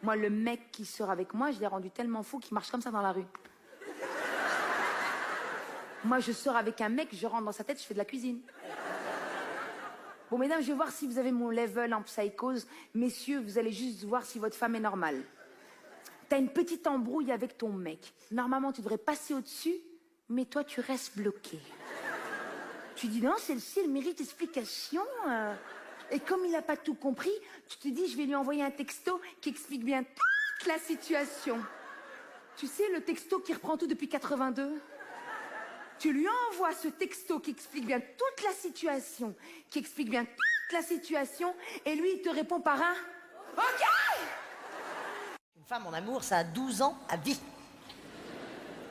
Moi, le mec qui sort avec moi, je l'ai rendu tellement fou qu'il marche comme ça dans la rue. Moi, je sors avec un mec, je rentre dans sa tête, je fais de la cuisine. Bon, mesdames, je vais voir si vous avez mon level en psychose. Messieurs, vous allez juste voir si votre femme est normale. T'as une petite embrouille avec ton mec. Normalement, tu devrais passer au-dessus, mais toi, tu restes bloqué. Tu dis, non, celle-ci, elle mérite explication. Et comme il n'a pas tout compris, tu te dis, je vais lui envoyer un texto qui explique bien toute la situation. Tu sais, le texto qui reprend tout depuis 82. Tu lui envoies ce texto qui explique bien toute la situation, et lui, il te répond par un « OK !» Une femme en amour, ça a 12 ans à vie.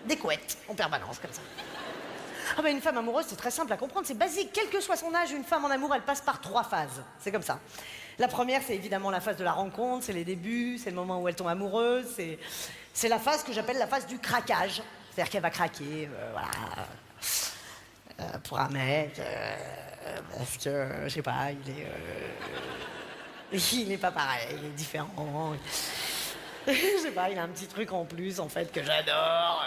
Des couettes, en permanence, comme ça. Ah ben une femme amoureuse, c'est très simple à comprendre, c'est basique. Quel que soit son âge, une femme en amour, elle passe par 3 phases. C'est comme ça. La première, c'est évidemment la phase de la rencontre, c'est les débuts, c'est le moment où elle tombe amoureuse, c'est la phase que j'appelle la phase du craquage. C'est-à-dire qu'elle va craquer, voilà, pour un mec, parce que, je sais pas, il est pas pareil, il est différent. Je sais pas, il a un petit truc en plus, en fait, que j'adore.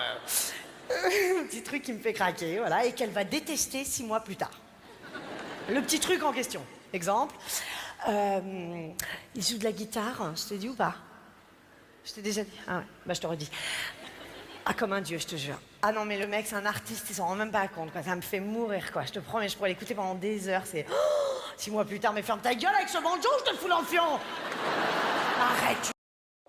Un petit truc qui me fait craquer, voilà, et qu'elle va détester 6 mois plus tard. Le petit truc en question. Exemple, il joue de la guitare, je t'ai dit ou pas? Je t'ai déjà dit? Ah ouais, bah je t'aurais dit. Ah, comme un dieu, je te jure. Ah non, mais le mec, c'est un artiste, il s'en rend même pas compte, quoi. Ça me fait mourir, quoi. Je te promets, je pourrais l'écouter pendant des heures, c'est... Oh, 6 mois plus tard, mais ferme ta gueule avec ce banjo, je te le fous dans le fion. Arrête.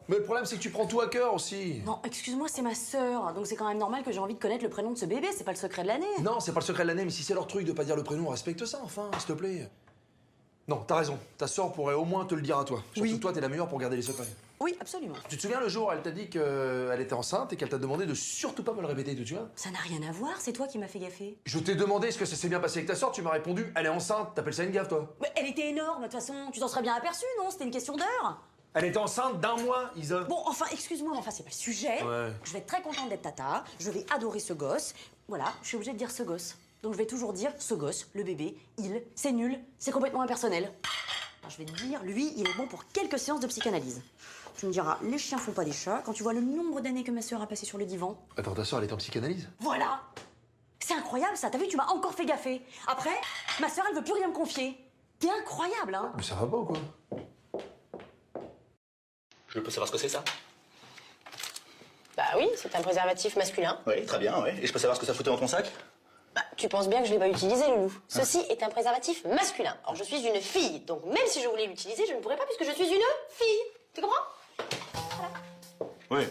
Mais le problème, c'est que tu prends tout à cœur aussi. Non, excuse-moi, c'est ma sœur, donc c'est quand même normal que j'ai envie de connaître le prénom de ce bébé, c'est pas le secret de l'année. Non, c'est pas le secret de l'année, mais si c'est leur truc de pas dire le prénom, respecte ça, enfin, s'il te plaît. Non, t'as raison. Ta sœur pourrait au moins te le dire à toi. Surtout toi, t'es la meilleure pour garder les secrets. Oui, absolument. Tu te souviens le jour où elle t'a dit qu'elle était enceinte et qu'elle t'a demandé de surtout pas me le répéter, tu te souviens? Ça n'a rien à voir, c'est toi qui m'as fait gaffer. Je t'ai demandé est-ce que ça s'est bien passé avec ta sœur, tu m'as répondu elle est enceinte, t'appelles ça une gaffe, toi? Mais elle était énorme, de toute façon, tu t'en serais bien aperçu, non? C'était une question d'heure. Elle était enceinte d'1 mois, Isa. Bon, enfin, excuse-moi, mais enfin, c'est pas le sujet. Ouais. Je vais être très contente d'être tata, je vais adorer ce gosse. Voilà, je suis obligée de dire ce gosse. Donc je vais toujours dire ce gosse, le bébé, il, c'est nul, c'est complètement impersonnel. Alors, je vais te dire, lui, il est bon pour quelques séances de psychanalyse. Tu me diras, les chiens font pas des chats, quand tu vois le nombre d'années que ma sœur a passé sur le divan. Attends, ta sœur, elle est en psychanalyse? Voilà. C'est incroyable, ça. T'as vu, tu m'as encore fait gaffer. Après, ma sœur, elle veut plus rien me confier. T'es incroyable, hein. Mais ça va pas ou quoi? Je peux savoir ce que c'est, ça? Bah oui, c'est un préservatif masculin. Oui, très bien, oui. Et je peux savoir ce que ça foutait dans ton sac? Bah, tu penses bien que je l'ai pas utilisé, Loulou. Ceci est un préservatif masculin. Or, je suis une fille, donc même si je voulais l'utiliser, je ne pourrais pas puisque je suis une fille. Tu comprends? Oui.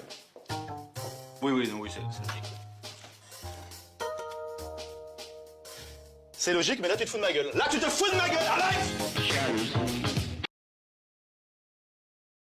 Oui, non, oui, c'est logique. C'est logique, mais là, tu te fous de ma gueule. Là, tu te fous de ma gueule! Alex!